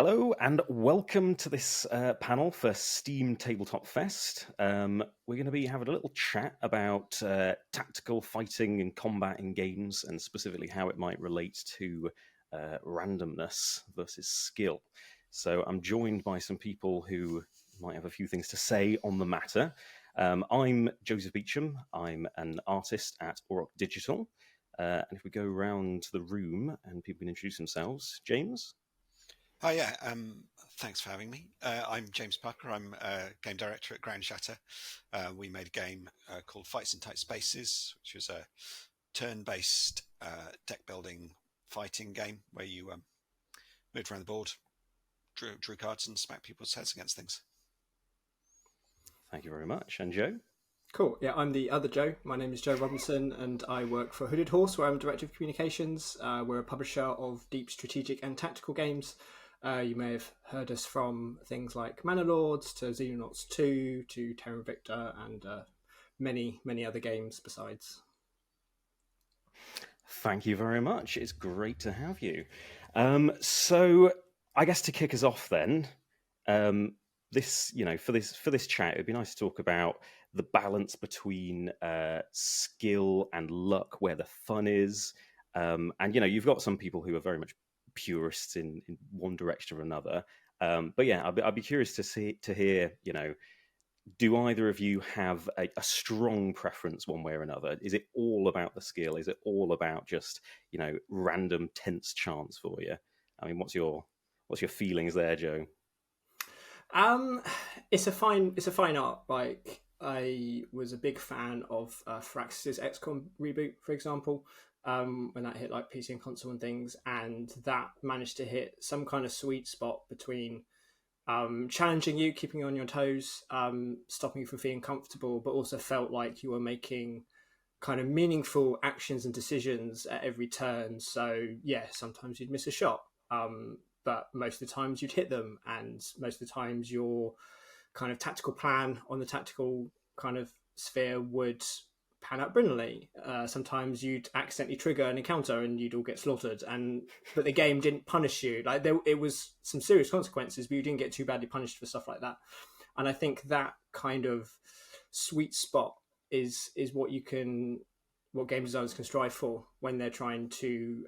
Hello and welcome to this panel for Steam Tabletop Fest. We're going to be having a little chat about tactical fighting and combat in games, and specifically how it might relate to randomness versus skill. So I'm joined by some people who might have a few things to say on the matter. I'm Joseph Beacham. I'm an artist at Auroch Digital. And if we go around the room and people can introduce themselves, James? Hi, yeah. Thanks for having me. I'm James Parker. I'm a game director at Grand Shatter. We made a game called Fights in Tight Spaces, which was a turn-based deck building fighting game where you moved around the board, drew cards, and smacked people's heads against things. Thank you very much. And Joe? Cool. Yeah, I'm the other Joe. My name is Joe Robinson, and I work for Hooded Horse, where I'm Director of Communications. We're a publisher of deep strategic and tactical games. You may have heard us from things like Manor Lords to Xenonauts 2 to Terra Invicta and many, many other games besides. Thank you very much. It's great to have you. So I guess to kick us off then, for this chat, it'd be nice to talk about the balance between skill and luck, where the fun is. And you've got some people who are very much purists in one direction or another. But yeah, I'd be curious to hear, do either of you have a strong preference one way or another? Is it all about the skill? Is it all about just, random tense chance for you? I mean, what's your feelings there, Joe? It's a fine art. Like, I was a big fan of Firaxis's XCOM reboot, for example, when that hit like PC and console and things, and that managed to hit some kind of sweet spot between challenging you, keeping you on your toes, stopping you from feeling comfortable, but also felt like you were making kind of meaningful actions and decisions at every turn. So yeah, sometimes you'd miss a shot, but most of the times you'd hit them, and most of the times your kind of tactical plan on the tactical kind of sphere would pan out brilliantly. Sometimes you'd accidentally trigger an encounter and you'd all get slaughtered, but the game didn't punish you. Like, it was some serious consequences, but you didn't get too badly punished for stuff like that. And I think that kind of sweet spot is what game designers can strive for when they're trying to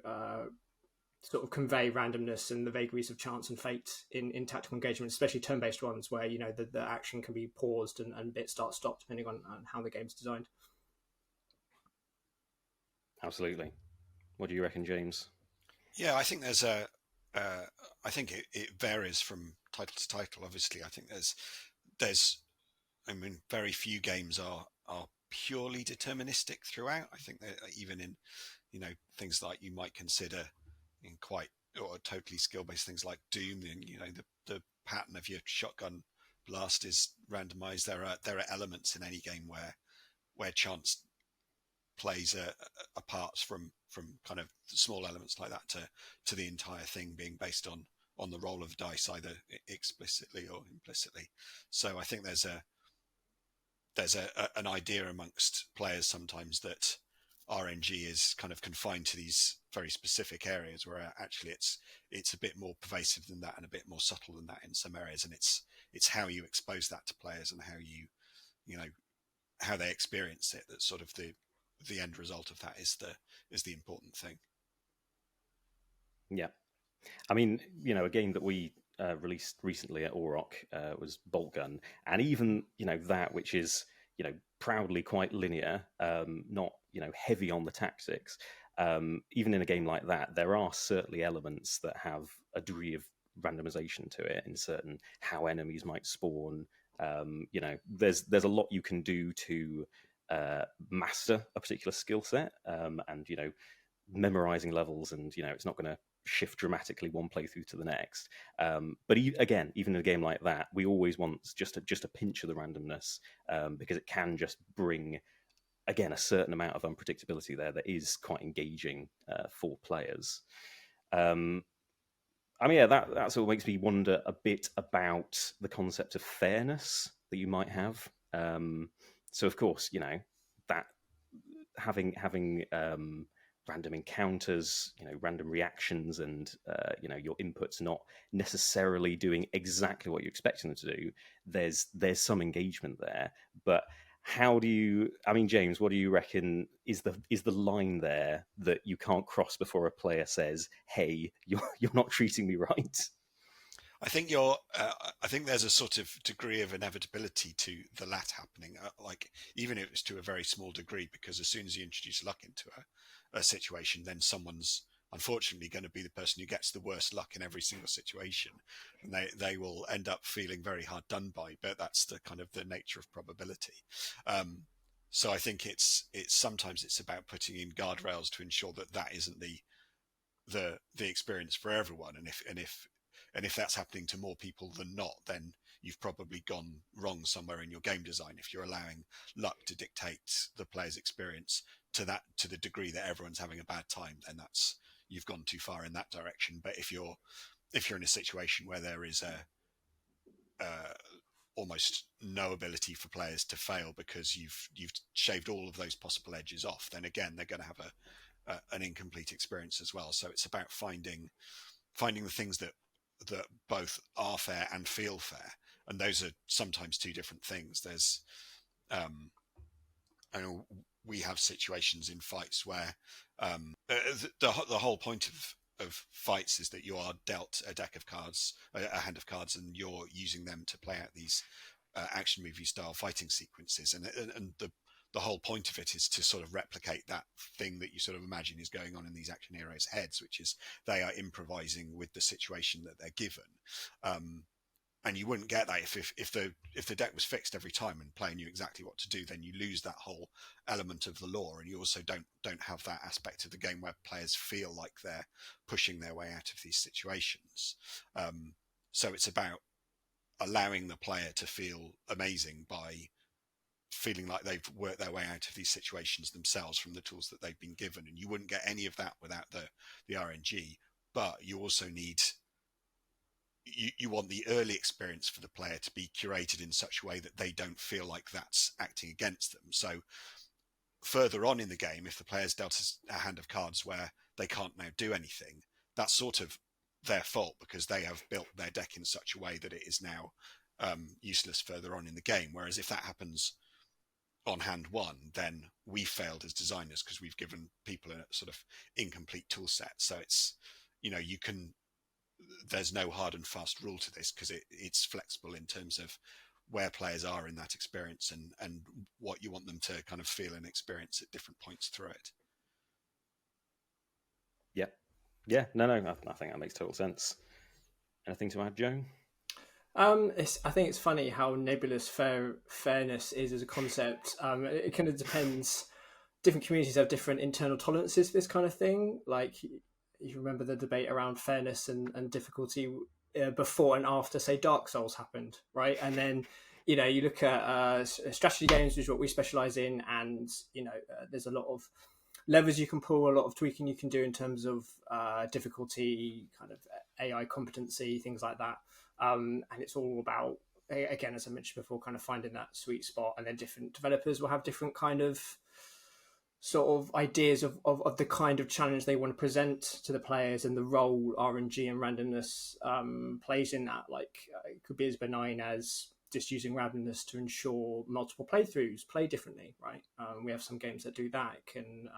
sort of convey randomness and the vagaries of chance and fate in tactical engagements, especially turn-based ones where the action can be paused and bit start stop depending on how the game's designed. Absolutely. What do you reckon, James? Yeah, I think there's I think it varies from title to title. Obviously, I think I mean, very few games are purely deterministic throughout. I think that even in things like you might consider in quite or totally skill-based things like Doom, and the pattern of your shotgun blast is randomized. There are elements in any game where chance plays a part from kind of small elements like that to the entire thing being based on the roll of dice, either explicitly or implicitly. So I think there's an idea amongst players sometimes that RNG is kind of confined to these very specific areas, where actually it's a bit more pervasive than that and a bit more subtle than that in some areas, and it's how you expose that to players and how how they experience it that's sort of the end result of that is the important thing. Yeah. I mean, a game that we released recently at Auroch was Boltgun, and even that, which is proudly quite linear, not heavy on the tactics. Even in a game like that, there are certainly elements that have a degree of randomization to it in certain how enemies might spawn. There's a lot you can do to master a particular skill set, and memorizing levels, and it's not going to shift dramatically one playthrough to the next. But again, even in a game like that, we always want just a pinch of the randomness, because it can just bring, again, a certain amount of unpredictability there that is quite engaging for players. I mean, yeah, that sort of makes me wonder a bit about the concept of fairness that you might have. So, of course, that having random encounters, random reactions, and your inputs not necessarily doing exactly what you're expecting them to do. There's some engagement there, but how do you? I mean, James, what do you reckon is the line there that you can't cross before a player says, "Hey, you're not treating me right"? I think I think there's a sort of degree of inevitability to the latter happening, like even if it's to a very small degree, because as soon as you introduce luck into a situation, then someone's unfortunately going to be the person who gets the worst luck in every single situation, and they will end up feeling very hard done by. But that's the kind of the nature of probability. So I think it's sometimes it's about putting in guardrails to ensure that that isn't the experience for everyone, and if that's happening to more people than not, then you've probably gone wrong somewhere in your game design. If you're allowing luck to dictate the player's experience to the degree that everyone's having a bad time, then you've gone too far in that direction. But if you're in a situation where there is almost no ability for players to fail because you've shaved all of those possible edges off, then again they're going to have an incomplete experience as well. So it's about finding the things that both are fair and feel fair, and those are sometimes two different things. There's I know we have situations in fights where the whole point of fights is that you are dealt a deck of cards, a hand of cards, and you're using them to play out these action movie style fighting sequences, and the whole point of it is to sort of replicate that thing that you sort of imagine is going on in these action heroes' heads, which is they are improvising with the situation that they're given. And you wouldn't get that if the deck was fixed every time and player knew exactly what to do. Then you lose that whole element of the lore, and you also don't have that aspect of the game where players feel like they're pushing their way out of these situations. So it's about allowing the player to feel amazing by feeling like they've worked their way out of these situations themselves from the tools that they've been given. And you wouldn't get any of that without the RNG, but you also need you want the early experience for the player to be curated in such a way that they don't feel like that's acting against them. So further on in the game, if the player's dealt a hand of cards where they can't now do anything, that's sort of their fault, because they have built their deck in such a way that it is now useless further on in the game. Whereas if that happens on hand one, then we failed as designers because we've given people a sort of incomplete tool set. So it's, there's no hard and fast rule to this, because it's flexible in terms of where players are in that experience and what you want them to kind of feel and experience at different points through it. Yeah, no, I think that makes total sense. Anything to add, Joe? I think it's funny how nebulous fairness is as a concept. It kind of depends. Different communities have different internal tolerances for this kind of thing. Like, you remember the debate around fairness and difficulty before and after, say, Dark Souls happened, right? And then, you look at strategy games, which is what we specialize in, and, there's a lot of levers you can pull, a lot of tweaking you can do in terms of difficulty, kind of AI competency, things like that. And it's all about, again, as I mentioned before, kind of finding that sweet spot. And then different developers will have different kind of sort of ideas of the kind of challenge they want to present to the players, and the role RNG and randomness plays in that. Like, it could be as benign as just using randomness to ensure multiple playthroughs play differently, right? We have some games that do that. It can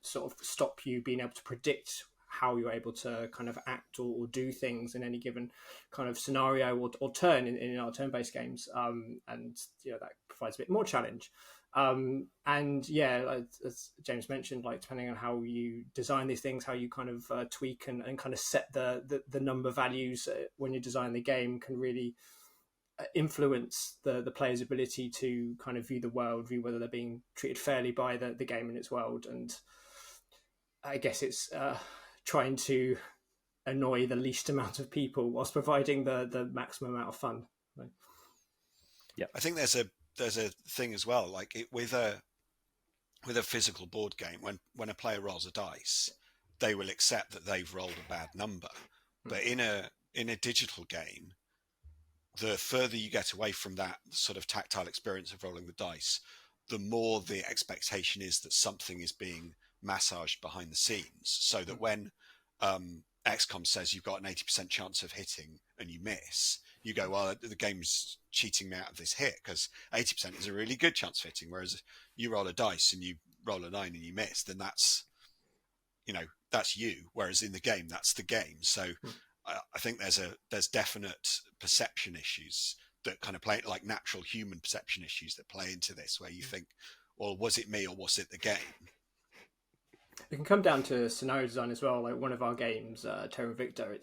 sort of stop you being able to predict how you're able to kind of act or do things in any given kind of scenario or turn in our turn-based games. And that provides a bit more challenge. And yeah, as James mentioned, like, depending on how you design these things, how you kind of tweak and kind of set the number values when you design the game, can really influence the player's ability to kind of view the world, view whether they're being treated fairly by the game and its world. And I guess it's trying to annoy the least amount of people whilst providing the maximum amount of fun. Yeah, I think there's a thing as well, like with a physical board game, when a player rolls a dice, they will accept that they've rolled a bad number. But in a digital game, the further you get away from that sort of tactile experience of rolling the dice, the more the expectation is that something is being massaged behind the scenes, so that when XCOM says you've got an 80% chance of hitting and you miss, you go, well, the game's cheating me out of this hit, because 80% is a really good chance of hitting. Whereas you roll a dice and you roll a 9 and you miss, then that's you. Whereas in the game, that's the game. So I think there's definite perception issues that kind of play, like natural human perception issues that play into this, where you think, well, was it me or was it the game? It can come down to scenario design as well. Like one of our games, Terra Victor,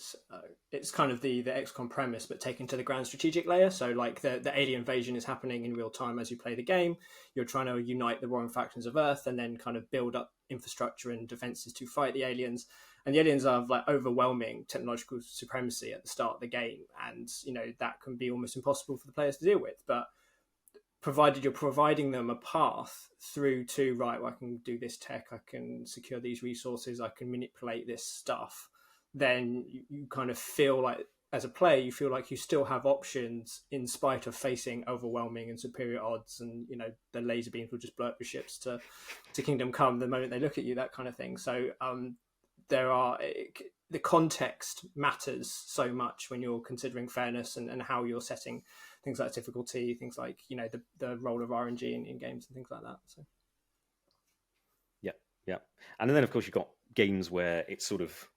it's kind of the XCOM premise, but taken to the grand strategic layer. So like the alien invasion is happening in real time as you play the game. You're trying to unite the warring factions of Earth and then kind of build up infrastructure and defenses to fight the aliens. And the aliens have like overwhelming technological supremacy at the start of the game, and that can be almost impossible for the players to deal with. But provided you're providing them a path through to, right, well, I can do this tech, I can secure these resources, I can manipulate this stuff, then you kind of feel like, as a player, you feel like you still have options in spite of facing overwhelming and superior odds, and the laser beams will just blow up your ships to Kingdom Come the moment they look at you, that kind of thing. So the context matters so much when you're considering fairness and how you're setting things like difficulty, things like the role of RNG in games and things like that. So yeah, and then of course you've got games where it's sort of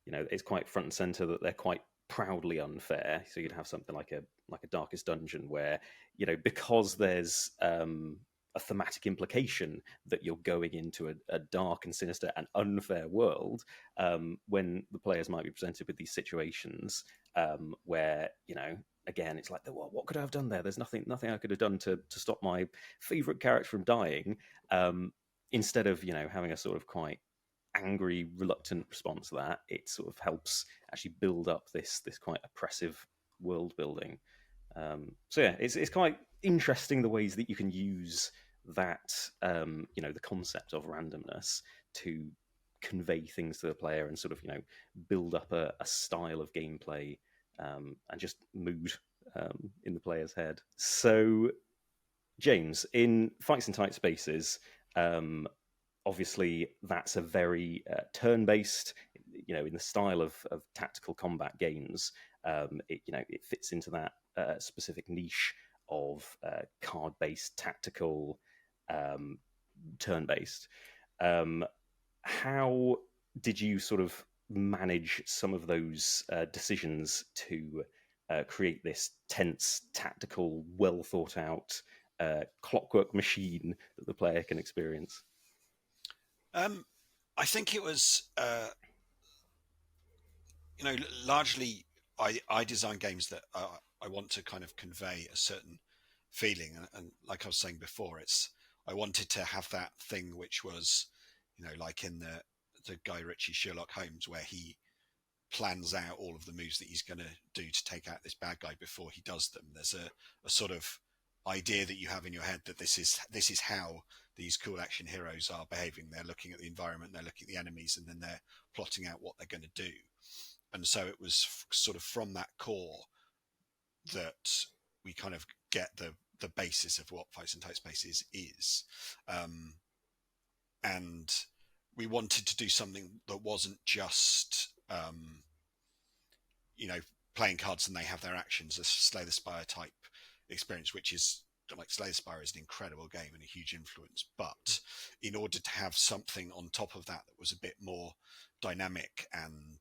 it's quite front and center that they're quite proudly unfair. So you'd have something like a Darkest Dungeon where because there's a thematic implication that you're going into a dark and sinister and unfair world, when the players might be presented with these situations where again it's like, what could I have done there? There's nothing I could have done to stop my favorite character from dying. Instead of having a sort of quite angry, reluctant response to that, it sort of helps actually build up this quite oppressive world building. So yeah, it's quite interesting the ways that you can use that the concept of randomness to convey things to the player and sort of build up a style of gameplay and just mood in the player's head. So James, in Fights in Tight Spaces, obviously that's a very turn-based, in the style of tactical combat games. It fits into that specific niche of card-based tactical turn-based. How did you sort of manage some of those decisions to create this tense, tactical, well thought out clockwork machine that the player can experience? I think it was, largely I design games that I want to kind of convey a certain feeling, and like I was saying before, I wanted to have that thing which was, like in the Guy Ritchie Sherlock Holmes, where he plans out all of the moves that he's going to do to take out this bad guy before he does them. There's a sort of idea that you have in your head that this is how these cool action heroes are behaving. They're looking at the environment, they're looking at the enemies, and then they're plotting out what they're going to do. And so it was sort of from that core that we kind of get the basis of what Fights in Tight Spaces is. And we wanted to do something that wasn't just, playing cards and they have their actions, a Slay the Spire type experience, which is like Slay the Spire is an incredible game and a huge influence. But in order to have something on top of that was a bit more dynamic and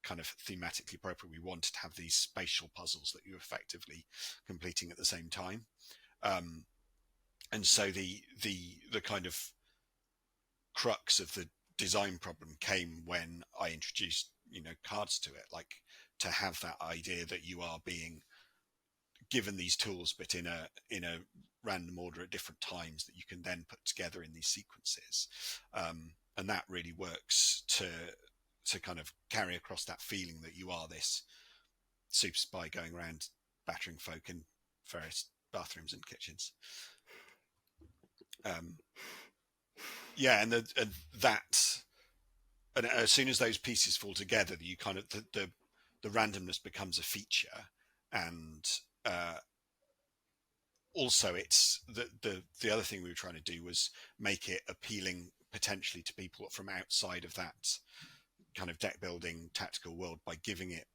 kind of thematically appropriate, we wanted to have these spatial puzzles that you're effectively completing at the same time. And so the kind of crux of the design problem came when I introduced cards to it, like to have that idea that you are being given these tools but in a random order at different times that you can then put together in these sequences, and that really works to kind of carry across that feeling that you are this super spy going around battering folk in various bathrooms and kitchens. And as soon as those pieces fall together, you kind of the randomness becomes a feature, and also it's the other thing we were trying to do was make it appealing potentially to people from outside of that kind of deck building tactical world by giving it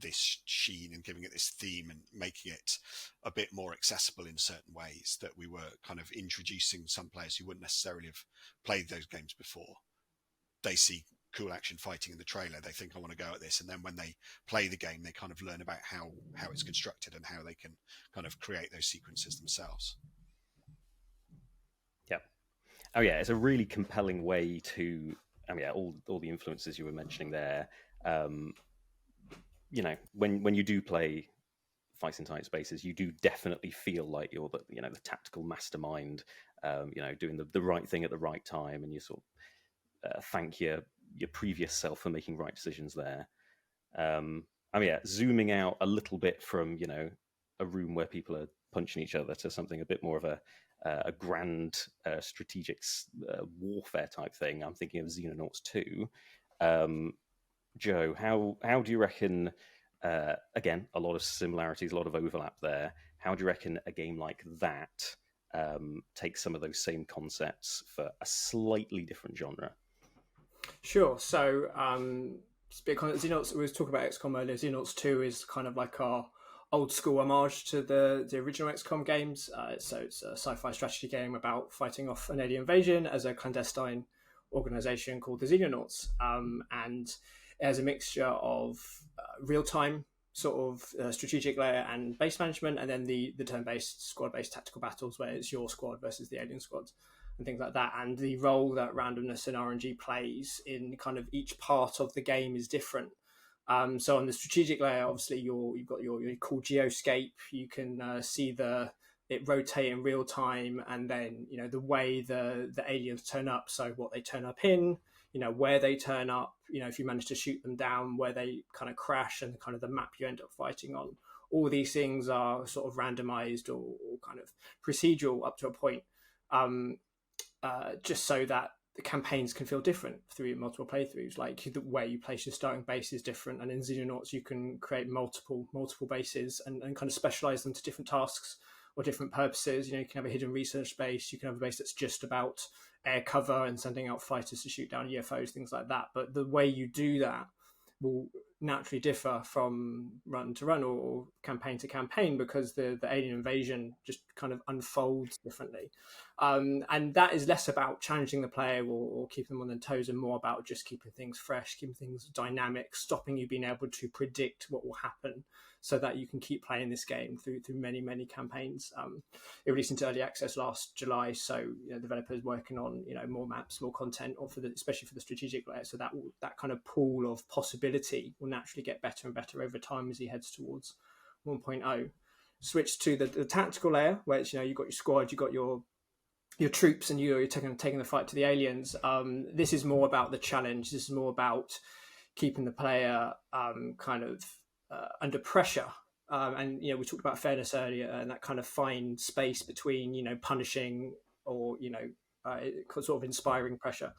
this sheen and giving it this theme and making it a bit more accessible in certain ways, that we were kind of introducing some players who wouldn't necessarily have played those games before. They see cool action fighting in the trailer, they think, I want to go at this, and then when they play the game, they kind of learn about how it's constructed and how they can kind of create those sequences themselves. Yeah. Oh yeah, it's a really compelling way to, I mean, yeah, all the influences you were mentioning there. You know, when you do play Fights in Tight Spaces, you do definitely feel like you're the the tactical mastermind, doing the right thing at the right time, and you sort of thank your previous self for making right decisions there. I mean, yeah, zooming out a little bit from a room where people are punching each other to something a bit more of a grand strategic warfare type thing. I'm thinking of Xenonauts 2. Joe, how do you reckon? Again, a lot of similarities, a lot of overlap there. How do you reckon a game like that takes some of those same concepts for a slightly different genre? Sure. So, Xenauts, we were talking about XCOM earlier. Xenauts 2 is kind of like our old school homage to the original XCOM games. So it's a sci-fi strategy game about fighting off an alien invasion as a clandestine organization called the Xenonauts. And it has a mixture of real-time sort of strategic layer and base management, and then the turn-based, squad-based tactical battles where it's your squad versus the alien squads and things like that. And the role that randomness and RNG plays in kind of each part of the game is different. So on the strategic layer, obviously you've got your cool geoscape. You can see it rotate in real time, and then the way the aliens turn up. So what they turn up in, where they turn up. If you manage to shoot them down, where they kind of crash, and kind of the map you end up fighting on. All these things are sort of randomized or kind of procedural up to a point, just so that the campaigns can feel different through multiple playthroughs. Like the way you place your starting base is different, and in Xenonauts you can create multiple bases and kind of specialize them to different tasks or different purposes. You can have a hidden research base, you can have a base that's just about air cover and sending out fighters to shoot down UFOs, things like that. But the way you do that will naturally differ from run to run or campaign to campaign, because the alien invasion just kind of unfolds differently. And that is less about challenging the player or keeping them on their toes, and more about just keeping things fresh, keeping things dynamic, stopping you being able to predict what will happen, so that you can keep playing this game through many campaigns. It released into early access last July, so developers working on more maps, more content, or especially for the strategic layer. So that kind of pool of possibility will naturally get better and better over time as he heads towards 1.0. Switch to the tactical layer, where it's you've got your squad, you've got your troops, and you're taking the fight to the aliens. This is more about the challenge. This is more about keeping the player under pressure. And we talked about fairness earlier, and that kind of fine space between punishing or sort of inspiring pressure,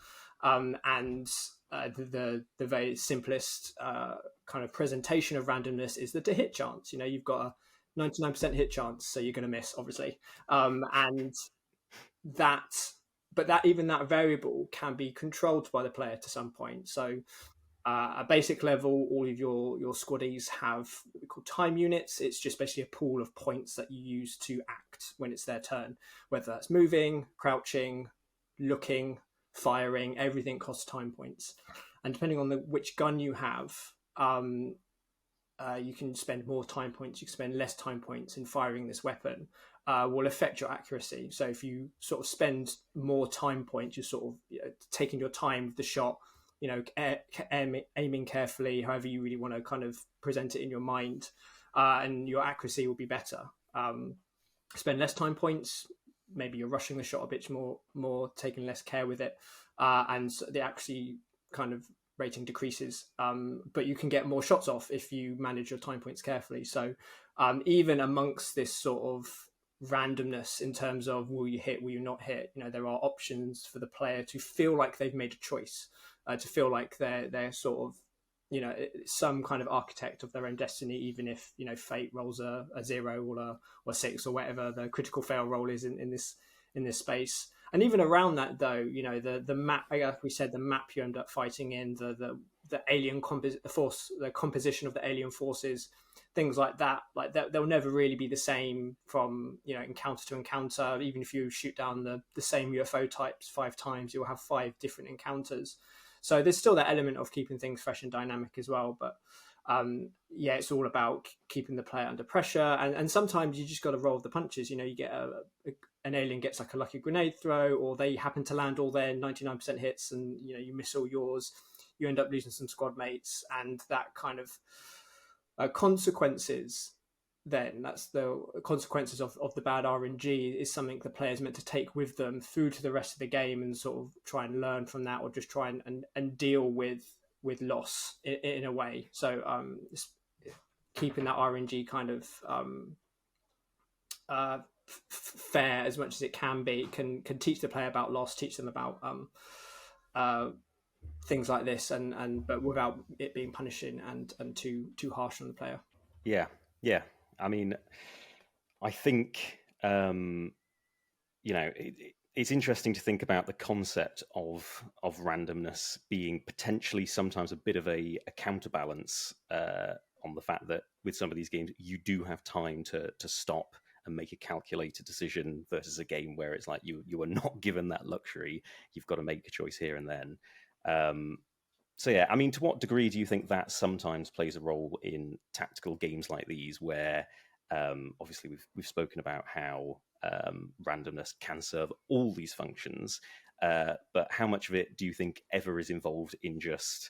and the very simplest kind of presentation of randomness is the hit chance. You've got a 99% hit chance, so you're going to miss, obviously, and even that variable can be controlled by the player to some point. So at basic level, all of your squaddies have what we call time units. It's just basically a pool of points that you use to act when it's their turn, whether that's moving, crouching, looking, firing. Everything costs time points, and depending on which gun you have, you can spend more time points, you can spend less time points in firing this weapon. Will affect your accuracy. So if you sort of spend more time points, you're sort of taking your time with the shot, aiming carefully, however you really want to kind of present it in your mind, and your accuracy will be better. Spend less time points, maybe you're rushing the shot a bit more, taking less care with it, and the accuracy kind of rating decreases. But you can get more shots off if you manage your time points carefully. So even amongst this sort of randomness in terms of will you hit, will you not hit, there are options for the player to feel like they've made a choice, to feel like they're sort of some kind of architect of their own destiny, even if fate rolls a 0 or a 6 or whatever the critical fail roll is in this space. And even around that, though, you know, the map, like we said, the map you end up fighting in, the alien force, the composition of the alien forces, things like that, they'll never really be the same from, you know, encounter to encounter. Even if you shoot down the same UFO types 5 times, you'll have 5 different encounters. So there's still that element of keeping things fresh and dynamic as well. But yeah, it's all about keeping the player under pressure, and sometimes you just got to roll the punches. You know, you get an alien gets like a lucky grenade throw, or they happen to land all their 99% hits, and you know, you miss all yours. You end up losing some squad mates, and that kind of consequences. Then that's the consequences of the bad RNG is something the player's meant to take with them through to the rest of the game and sort of try and learn from that, or just try and deal with loss in a way. So keeping that RNG kind of fair as much as it can be can teach the player about loss, teach them about things like this, but without it being punishing and too harsh on the player. Yeah. I mean, I think you know, it's interesting to think about the concept of randomness being potentially sometimes a bit of a counterbalance on the fact that with some of these games you do have time to stop and make a calculated decision, versus a game where it's like you are not given that luxury. You've got to make a choice here and then. So yeah, I mean, to what degree do you think that sometimes plays a role in tactical games like these, where obviously we've spoken about how randomness can serve all these functions, but how much of it do you think ever is involved in just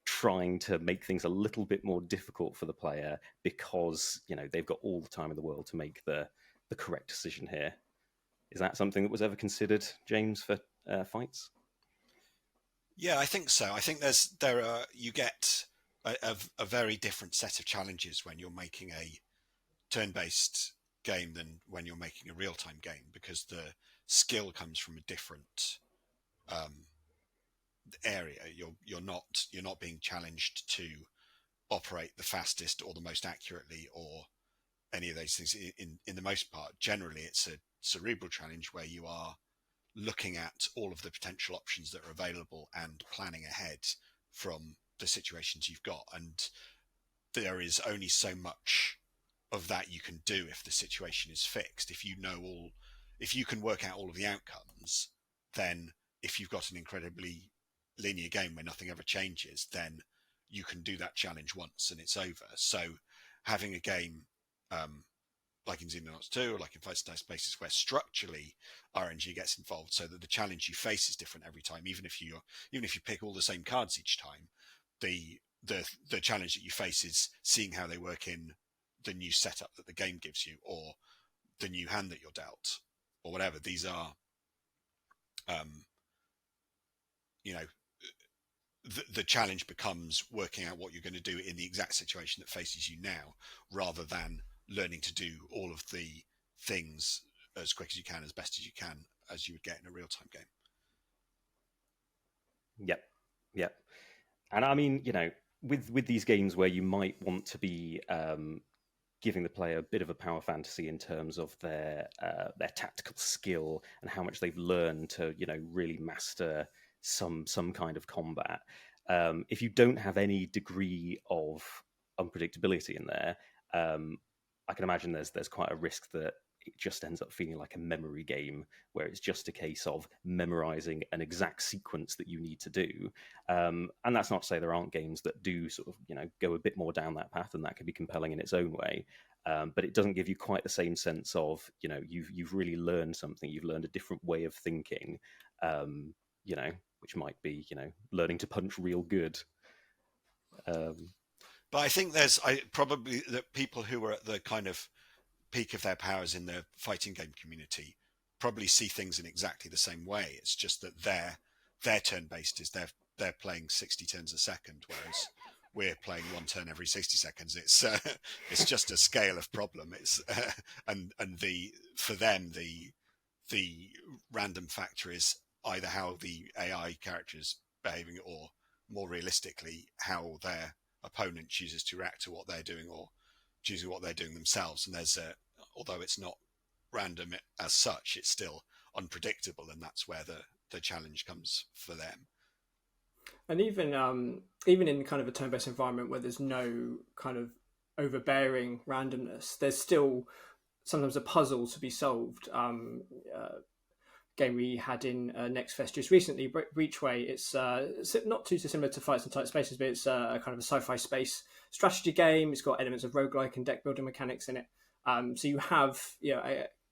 trying to make things a little bit more difficult for the player because, you know, they've got all the time in the world to make the correct decision here? Is that something that was ever considered, James, for fights? Yeah, I think so. I think you get a very different set of challenges when you're making a turn-based game than when you're making a real-time game, because the skill comes from a different area. You're not being challenged to operate the fastest or the most accurately or any of those things. In the most part, generally, it's a cerebral challenge where you are looking at all of the potential options that are available and planning ahead from the situations you've got. And there is only so much of that you can do if the situation is fixed. If you can work out all of the outcomes, then if you've got an incredibly linear game where nothing ever changes, then you can do that challenge once and it's over. So having a game like in Xenonauts 2 or like in Fights and Dice Bases, where structurally RNG gets involved so that the challenge you face is different every time, even if you pick all the same cards each time, the challenge that you face is seeing how they work in the new setup that the game gives you, or the new hand that you're dealt, or whatever. These are the challenge becomes working out what you're going to do in the exact situation that faces you now, rather than learning to do all of the things as quick as you can, as best as you can, as you would get in a real-time game. Yep. And I mean, you know, with these games where you might want to be giving the player a bit of a power fantasy in terms of their tactical skill and how much they've learned to, you know, really master some kind of combat. If you don't have any degree of unpredictability in there, I can imagine there's quite a risk that it just ends up feeling like a memory game, where it's just a case of memorizing an exact sequence that you need to do. And that's not to say there aren't games that do sort of, you know, go a bit more down that path, and that can be compelling in its own way. But it doesn't give you quite the same sense of, you know, you've really learned something. You've learned a different way of thinking, you know, which might be, you know, learning to punch real good. But I think probably that people who are at the kind of peak of their powers in the fighting game community probably see things in exactly the same way. It's just that their turn-based is they're playing 60 turns a second, whereas we're playing one turn every 60 seconds. It's just a scale of problem. It's for them the random factor is either how the AI character is behaving, or more realistically how their opponent chooses to react to what they're doing, or choosing what they're doing themselves. And although it's not random as such, it's still unpredictable, and that's where the challenge comes for them. And even in kind of a turn-based environment where there's no kind of overbearing randomness, there's still sometimes a puzzle to be solved. Game we had in Next Fest just recently, Breachway. It's not too dissimilar to Fights in Tight Spaces, but it's a kind of a sci-fi space strategy game. It's got elements of roguelike and deck building mechanics in it. So you have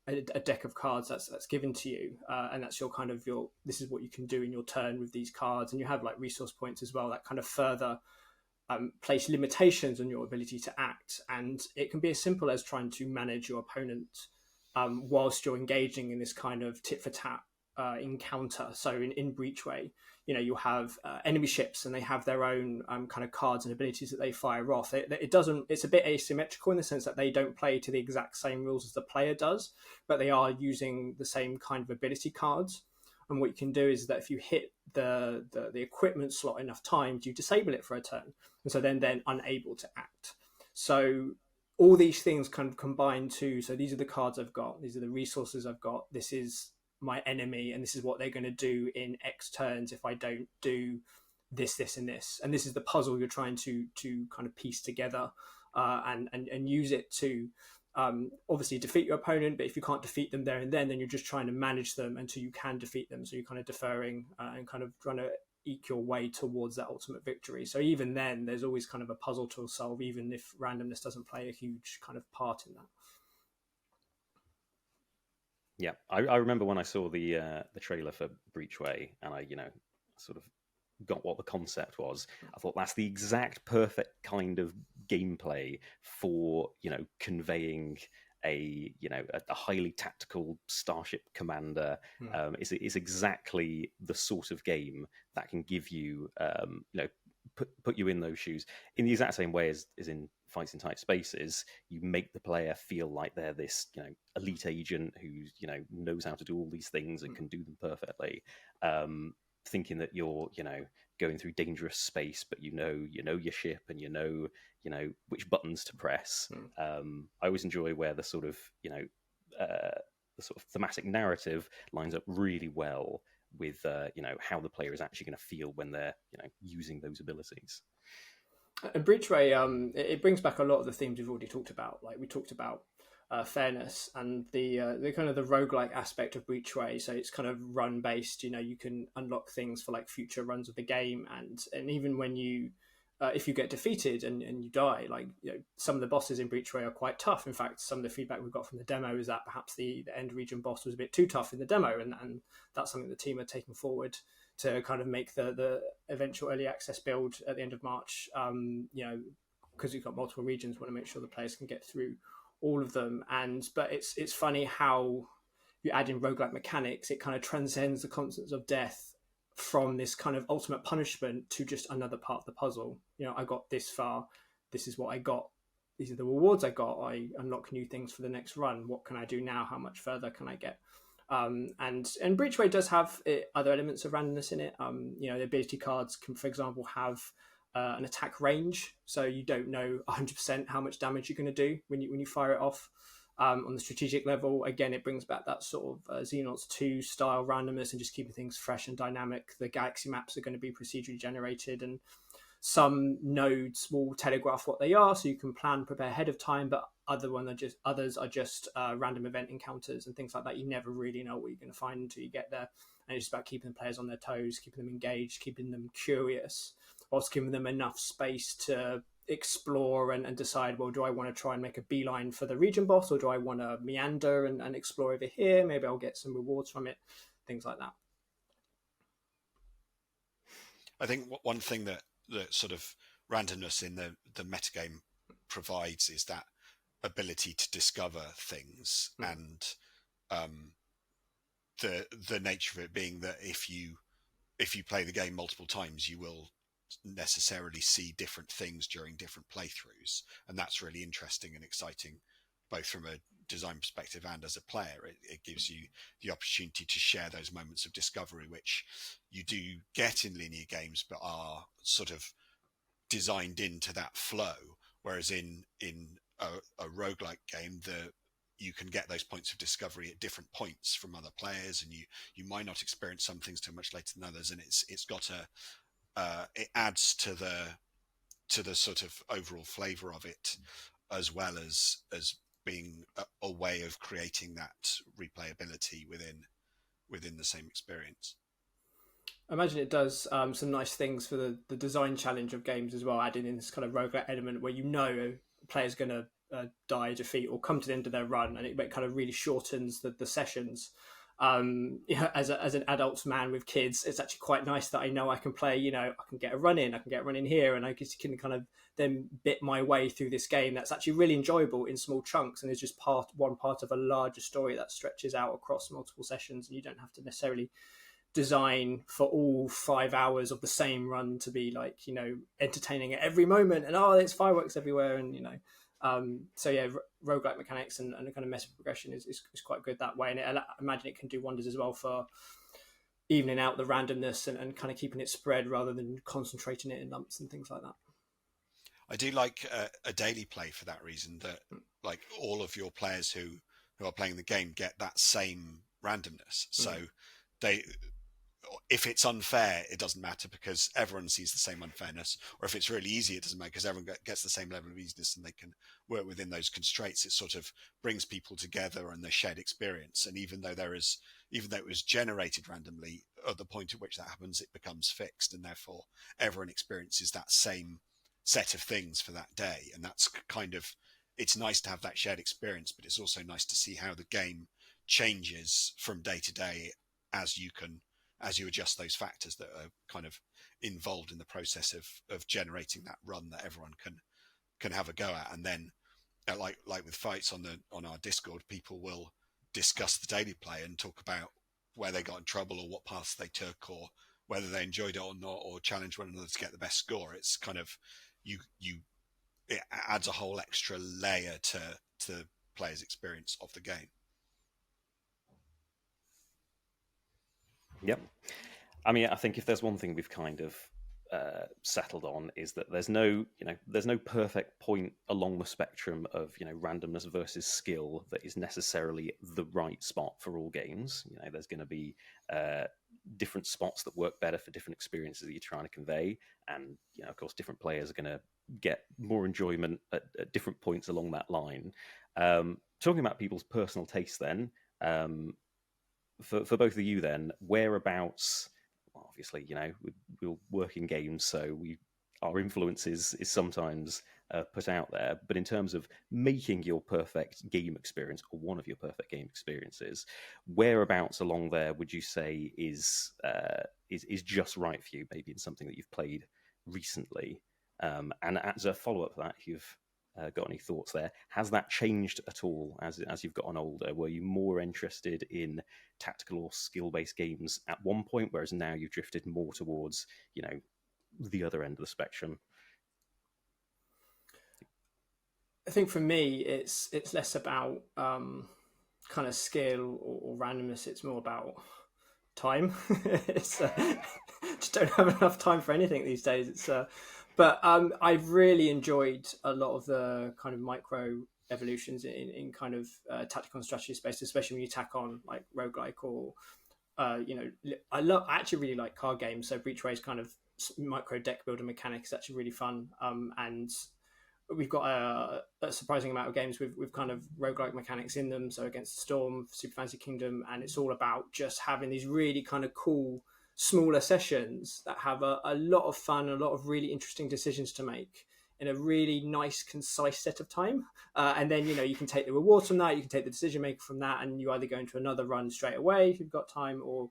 a deck of cards that's given to you, and that's your kind of this is what you can do in your turn with these cards, and you have like resource points as well that kind of further place limitations on your ability to act. And it can be as simple as trying to manage your opponent whilst you're engaging in this kind of tit for tat encounter. So in Breachway, you'll have enemy ships, and they have their own kind of cards and abilities that they fire off. It's a bit asymmetrical in the sense that they don't play to the exact same rules as the player does, but they are using the same kind of ability cards. And what you can do is that if you hit the equipment slot enough times, you disable it for a turn, and so then they're unable to act. So all these things kind of combine to, so these are the cards I've got, these are the resources I've got, this is my enemy, and this is what they're going to do in X turns if I don't do this, this, and this. And this is the puzzle you're trying to kind of piece together and use it to obviously defeat your opponent. But if you can't defeat them there and then you're just trying to manage them until you can defeat them. So you're kind of deferring and kind of trying to eke your way towards that ultimate victory. So even then, there's always kind of a puzzle to solve, even if randomness doesn't play a huge kind of part in that. Yeah, I remember when I saw the trailer for Breachway, and I sort of got what the concept was. I thought that's the exact perfect kind of gameplay for conveying a highly tactical starship commander. Is exactly the sort of game that can give you put you in those shoes in the exact same way as in Fights in Tight Spaces. You make the player feel like they're this elite agent who knows how to do all these things and can do them perfectly, thinking that you're going through dangerous space, but you know your ship, and you know which buttons to press. I always enjoy where the sort of the sort of thematic narrative lines up really well with how the player is actually going to feel when they're using those abilities. And Breachway, it brings back a lot of the themes we've already talked about. Like we talked about fairness and the kind of the roguelike aspect of Breachway. So it's kind of run based. You can unlock things for like future runs of the game, and even when you if you get defeated and you die, like some of the bosses in Breachway are quite tough. In fact, some of the feedback we've got from the demo is that perhaps the end region boss was a bit too tough in the demo, and that's something the team are taking forward to kind of make the eventual early access build at the end of March. Because we've got multiple regions, we want to make sure the players can get through all of them. But it's funny how you add in roguelike mechanics, it kind of transcends the concepts of death from this kind of ultimate punishment to just another part of the puzzle. I got this far, this is what I got, these are the rewards I got, I unlock new things for the next run, what can I do now, how much further can I get? And Breachway does have other elements of randomness in it. The ability cards can, for example, have an attack range, so you don't know 100% how much damage you're going to do when you fire it off. On the strategic level, again, it brings back that sort of Xenonauts 2 style randomness and just keeping things fresh and dynamic. The galaxy maps are going to be procedurally generated, and some nodes will telegraph what they are, so you can prepare ahead of time, but others are just random event encounters and things like that. You never really know what you're going to find until you get there, and it's just about keeping the players on their toes, keeping them engaged, keeping them curious, whilst giving them enough space to explore and decide, well, do I want to try and make a beeline for the region boss, or do I want to meander and explore over here? Maybe I'll get some rewards from it, things like that. I think one thing that sort of randomness in the metagame provides is that ability to discover things, and the nature of it being that if you play the game multiple times, you will necessarily see different things during different playthroughs, and that's really interesting and exciting, both from a design perspective and as a player. It gives you the opportunity to share those moments of discovery, which you do get in linear games, but are sort of designed into that flow. Whereas in a roguelike game, you can get those points of discovery at different points from other players, and you might not experience some things too much later than others, and it's got it adds to the sort of overall flavor of it, as well as being a way of creating that replayability within the same experience. I imagine it does some nice things for the design challenge of games as well, adding in this kind of roguelike element where a player's going to die, defeat, or come to the end of their run, and it kind of really shortens the sessions. As an adult man with kids, it's actually quite nice that I know I can play. I can get a run in here, and I can kind of then bit my way through this game. That's actually really enjoyable in small chunks, and is just one part of a larger story that stretches out across multiple sessions, and you don't have to necessarily design for all 5 hours of the same run to be entertaining at every moment, and there's fireworks everywhere, and so yeah, roguelike mechanics and the kind of meta progression is quite good that way, and I imagine it can do wonders as well for evening out the randomness and kind of keeping it spread rather than concentrating it in lumps and things like that. I do like a daily play for that reason, that like all of your players who are playing the game get that same randomness. So if it's unfair, it doesn't matter because everyone sees the same unfairness. Or if it's really easy, it doesn't matter because everyone gets the same level of easiness and they can work within those constraints. It sort of brings people together and the shared experience. And even though it was generated randomly, at the point at which that happens, it becomes fixed, and therefore everyone experiences that same set of things for that day. And that's it's nice to have that shared experience, but it's also nice to see how the game changes from day to day as you adjust those factors that are kind of involved in the process of generating that run that everyone can have a go at. And then like with fights on our Discord, people will discuss the daily play and talk about where they got in trouble or what paths they took or whether they enjoyed it or not, or challenge one another to get the best score. It's kind of it adds a whole extra layer to the player's experience of the game. Yep. I mean, I think if there's one thing we've kind of settled on is that there's no perfect point along the spectrum of randomness versus skill that is necessarily the right spot for all games. There's going to be different spots that work better for different experiences that you're trying to convey, and of course, different players are going to get more enjoyment at different points along that line. Talking about people's personal tastes, then. For both of you, then, whereabouts? Well, obviously, we'll work in games, so our influence is sometimes put out there. But in terms of making your perfect game experience, or one of your perfect game experiences, whereabouts along there would you say is just right for you? Maybe in something that you've played recently. And as a follow-up to that, if you've got any thoughts there, has that changed at all as you've gotten older? Were you more interested in tactical or skill-based games at one point, whereas now you've drifted more towards the other end of the spectrum? I think for me, it's less about kind of skill or randomness. It's more about time. Just don't have enough time for anything these days. But I've really enjoyed a lot of the kind of micro evolutions in kind of tactical and strategy space, especially when you tack on like roguelike or I actually really like card games. So Breachway's kind of micro deck builder mechanic is actually really fun. And we've got a surprising amount of games with kind of roguelike mechanics in them. So Against the Storm, Super Fantasy Kingdom, and it's all about just having these really kind of cool smaller sessions that have a lot of fun, a lot of really interesting decisions to make in a really nice, concise set of time. And then, you can take the rewards from that, you can take the decision maker from that, and you either go into another run straight away if you've got time, or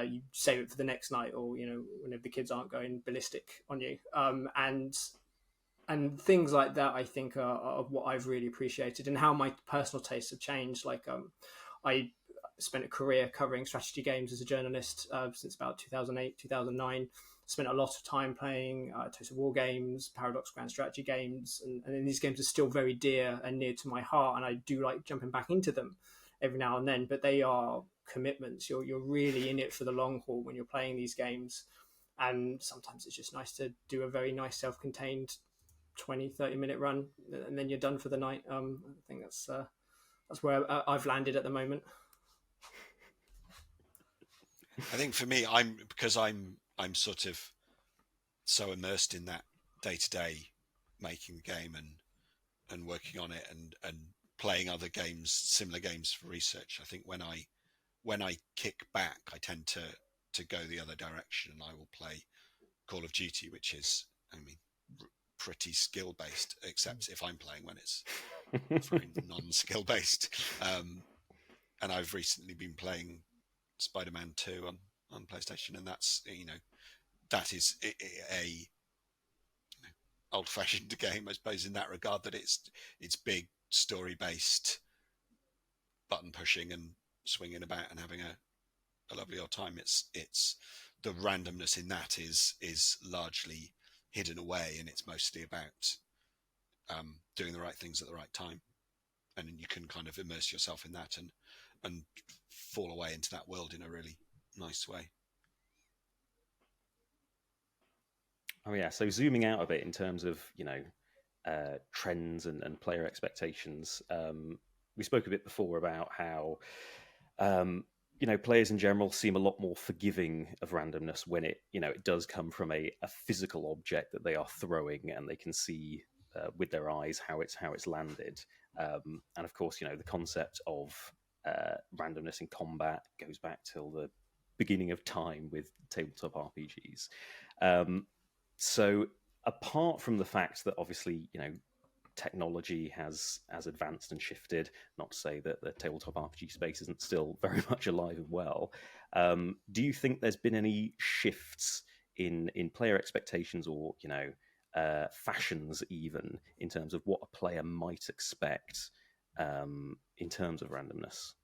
you save it for the next night, or, whenever the kids aren't going ballistic on you. And things like that, I think, are what I've really appreciated, and how my personal tastes have changed. Like, I spent a career covering strategy games as a journalist since about 2008, 2009. Spent a lot of time playing Total War games, Paradox Grand Strategy games, and these games are still very dear and near to my heart, and I do like jumping back into them every now and then, but they are commitments. You're really in it for the long haul when you're playing these games, and sometimes it's just nice to do a very nice self-contained 20-30 minute run, and then you're done for the night. I think that's that's where I've landed at the moment. I think for me, because I'm sort of so immersed in that day to day making the game and working on it and playing other games, similar games for research. I think when I kick back, I tend to go the other direction, and I will play Call of Duty, which is, I mean, pretty skill based, except if I'm playing when it's very non-skill based. And I've recently been playing Spider-Man 2 on PlayStation, and that's, that is a old-fashioned game, I suppose, in that regard, that it's big story-based, button pushing and swinging about and having a lovely old time. It's the randomness in that is largely hidden away, and it's mostly about doing the right things at the right time, and you can kind of immerse yourself in that and fall away into that world in a really nice way. Oh yeah, so zooming out a bit in terms of trends and player expectations, we spoke a bit before about how players in general seem a lot more forgiving of randomness when it does come from a physical object that they are throwing and they can see with their eyes how it's landed. And of course, the concept of randomness in combat goes back till the beginning of time with tabletop RPGs. So apart from the fact that obviously, technology has advanced and shifted, not to say that the tabletop RPG space isn't still very much alive and well, do you think there's been any shifts in player expectations or, fashions even, in terms of what a player might expect in terms of randomness?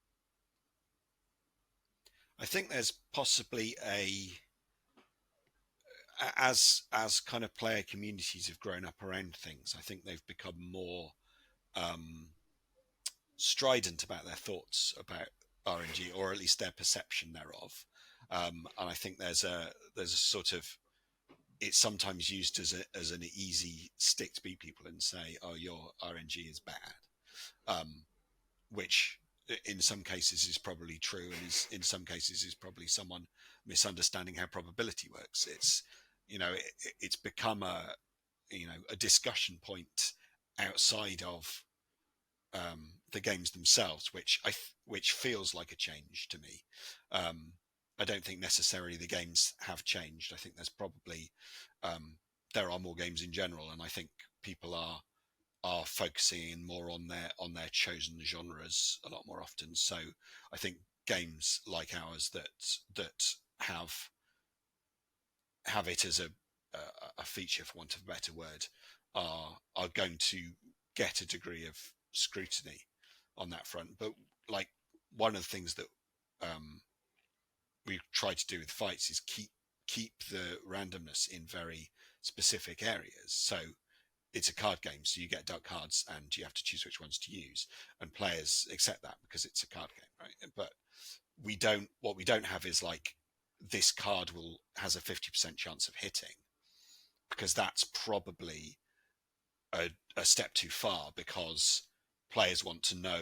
I think there's possibly as kind of player communities have grown up around things, I think they've become more strident about their thoughts about RNG, or at least their perception thereof. And I think there's a sort of, it's sometimes used as an easy stick to beat people and say, oh, your RNG is bad, which in some cases is probably true, and is in some cases is probably someone misunderstanding how probability works. It's it's become a discussion point outside of the games themselves, which feels like a change to me. I don't think necessarily the games have changed. I think there's probably there are more games in general, and I think people are focusing more on their chosen genres a lot more often. So I think games like ours that have it as a feature, for want of a better word, are going to get a degree of scrutiny on that front. But like, one of the things that we try to do with fights is keep the randomness in very specific areas. So it's a card game, so you get dealt cards and you have to choose which ones to use, and players accept that because it's a card game, right? But what we don't have is like, this card has a 50% chance of hitting, because that's probably a step too far, because players want to know,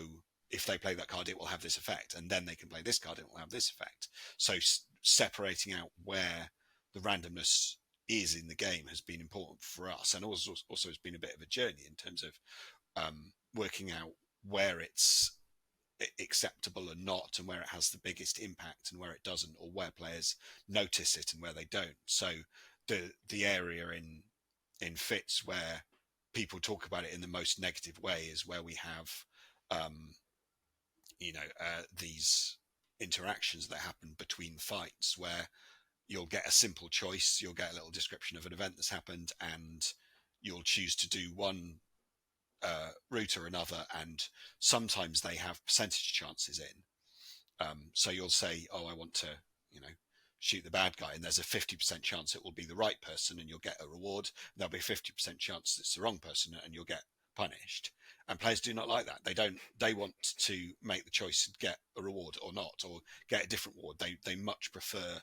if they play that card, it will have this effect, and then they can play this card, it will have this effect. So separating out where the randomness is in the game has been important for us, and also has been a bit of a journey in terms of working out where it's acceptable and not, and where it has the biggest impact and where it doesn't, or where players notice it and where they don't. So the area in Fitz where people talk about it in the most negative way is where we have these interactions that happen between fights, where you'll get a simple choice, you'll get a little description of an event that's happened, and you'll choose to do one route or another, and sometimes they have percentage chances in. So you'll say, oh, I want to, shoot the bad guy, and there's a 50% chance it will be the right person and you'll get a reward. There'll be a 50% chance it's the wrong person and you'll get punished. And players do not like that. They want to make the choice and get a reward or not, or get a different reward. They much prefer,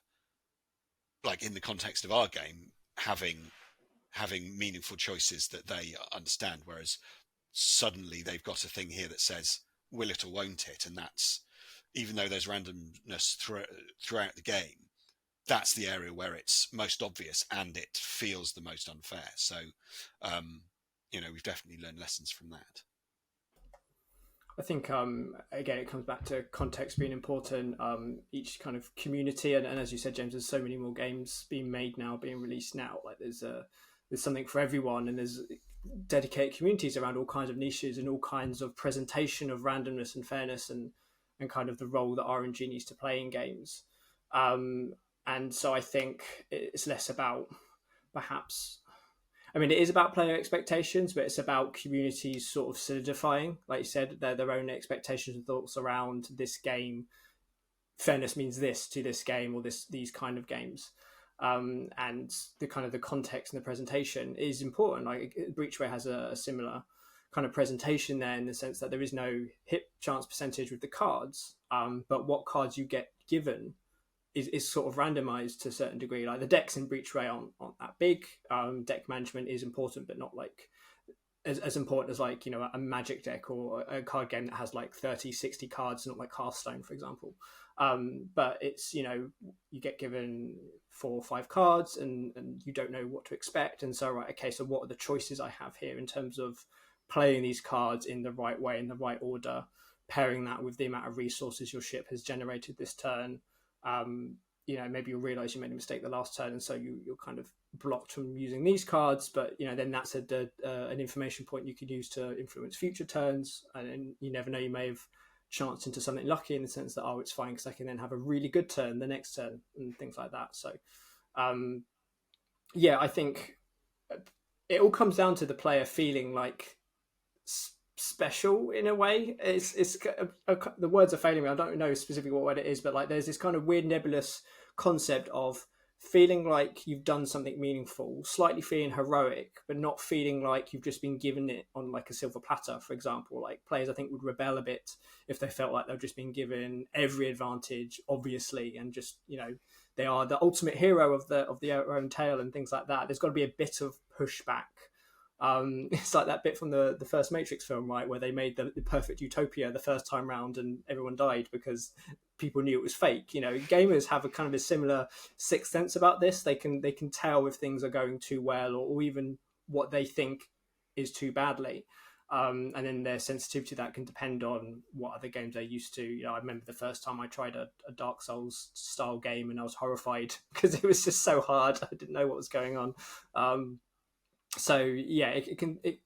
like in the context of our game, having meaningful choices that they understand, whereas suddenly they've got a thing here that says, will it or won't it? And that's, even though there's randomness throughout the game, that's the area where it's most obvious and it feels the most unfair. So, we've definitely learned lessons from that. I think again it comes back to context being important. Each kind of community, and as you said, James, there's so many more games being made now, being released now. Like there's something for everyone, and there's dedicated communities around all kinds of niches and all kinds of presentation of randomness and fairness and kind of the role that RNG needs to play in games. And so I think it's less about perhaps. I mean, it is about player expectations, but it's about communities sort of solidifying, like you said, their own expectations and thoughts around this game. Fairness means this to this game or these kind of games. And the kind of the context and the presentation is important. Like Breachway has a similar kind of presentation there in the sense that there is no hit chance percentage with the cards, but what cards you get given is sort of randomized to a certain degree. Like the decks in Breachway aren't that big. Deck management is important, but not like as important as like, a Magic deck or a card game that has like 30, 60 cards, not like Hearthstone, for example. But it's, you get given 4 or 5 cards and you don't know what to expect. And so, right, okay, so what are the choices I have here in terms of playing these cards in the right way, in the right order, pairing that with the amount of resources your ship has generated this turn. Maybe you'll realize you made a mistake the last turn, and so you're kind of blocked from using these cards. But then that's an information point you could use to influence future turns, and you never know, you may have chanced into something lucky in the sense that it's fine because I can then have a really good turn the next turn and things like that. So, I think it all comes down to the player feeling like special in a way. It's the words are failing me. I don't know specifically what word it is, but like there's this kind of weird nebulous concept of feeling like you've done something meaningful, slightly feeling heroic, but not feeling like you've just been given it on like a silver platter, for example. Like players, I think, would rebel a bit if they felt like they've just been given every advantage, obviously, and just they are the ultimate hero of their own tale and things like that. There's got to be a bit of pushback. It's like that bit from the first Matrix film, right, where they made the perfect utopia the first time round and everyone died because people knew it was fake. Gamers have a kind of a similar sixth sense about this. They can tell if things are going too well or even what they think is too badly. And then their sensitivity to that can depend on what other games they're used to. I remember the first time I tried a Dark Souls style game and I was horrified because it was just so hard. I didn't know what was going on. So yeah,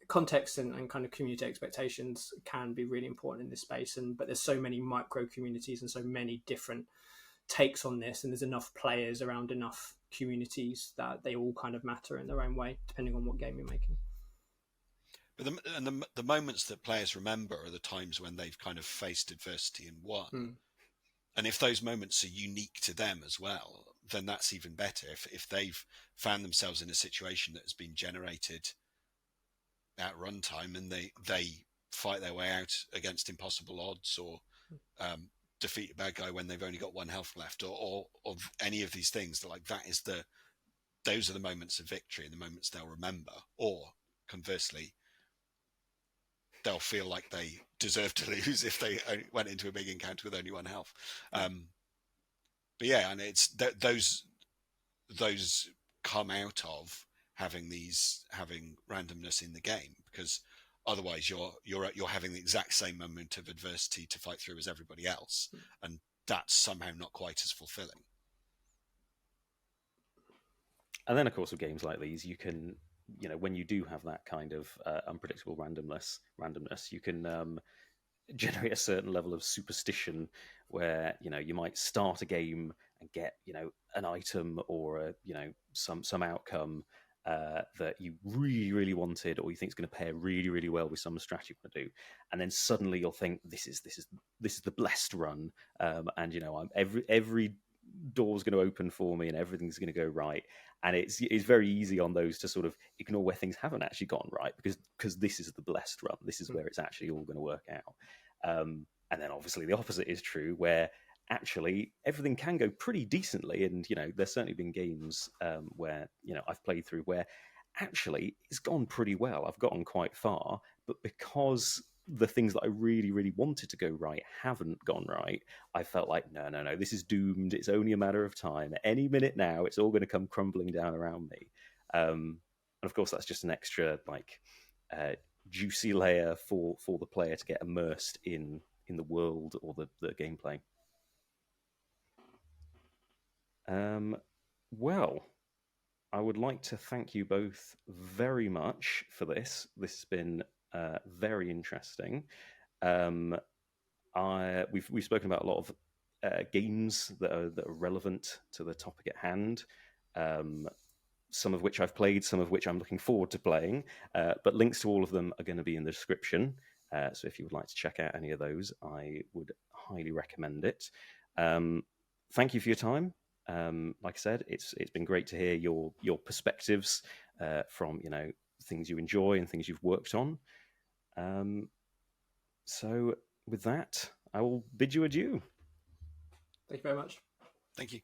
context and kind of community expectations can be really important in this space, but there's so many micro communities and so many different takes on this, and there's enough players around enough communities that they all kind of matter in their own way, depending on what game you're making. But the moments that players remember are the times when they've kind of faced adversity and won. And if those moments are unique to them as well, then that's even better. If they've found themselves in a situation that has been generated at runtime and they fight their way out against impossible odds or defeat a bad guy when they've only got 1 health left or any of these things, those are the moments of victory and the moments they'll remember. Or conversely, they'll feel like they deserve to lose if they went into a big encounter with only 1 health. But yeah, and it's those come out of having randomness in the game, because otherwise you're having the exact same moment of adversity to fight through as everybody else, and that's somehow not quite as fulfilling. And then, of course, with games like these, you can, when you do have that kind of unpredictable randomness, you can generate a certain level of superstition where, you might start a game and get, an item or some outcome that you really, really wanted, or you think is going to pair really, really well with some strategy you're going to do, and then suddenly you'll think this is the blessed run, and every door's going to open for me and everything's going to go right. And it's very easy on those to sort of ignore where things haven't actually gone right because this is the blessed run. This is where it's actually all going to work out. And then obviously the opposite is true, where actually everything can go pretty decently. And, there's certainly been games where, I've played through where actually it's gone pretty well. I've gotten quite far, but because the things that I really, really wanted to go right haven't gone right, I felt like, no, this is doomed. It's only a matter of time. Any minute now, it's all going to come crumbling down around me. And of course, that's just an extra juicy layer for the player to get immersed in the world or the gameplay. Well, I would like to thank you both very much for this. This has been very interesting. We've spoken about a lot of games that are relevant to the topic at hand. Some of which I've played, some of which I'm looking forward to playing. But links to all of them are going to be in the description. So if you would like to check out any of those, I would highly recommend it. Thank you for your time. Like I said, it's been great to hear your perspectives from things you enjoy and things you've worked on. So with that, I will bid you adieu. Thank you very much. Thank you.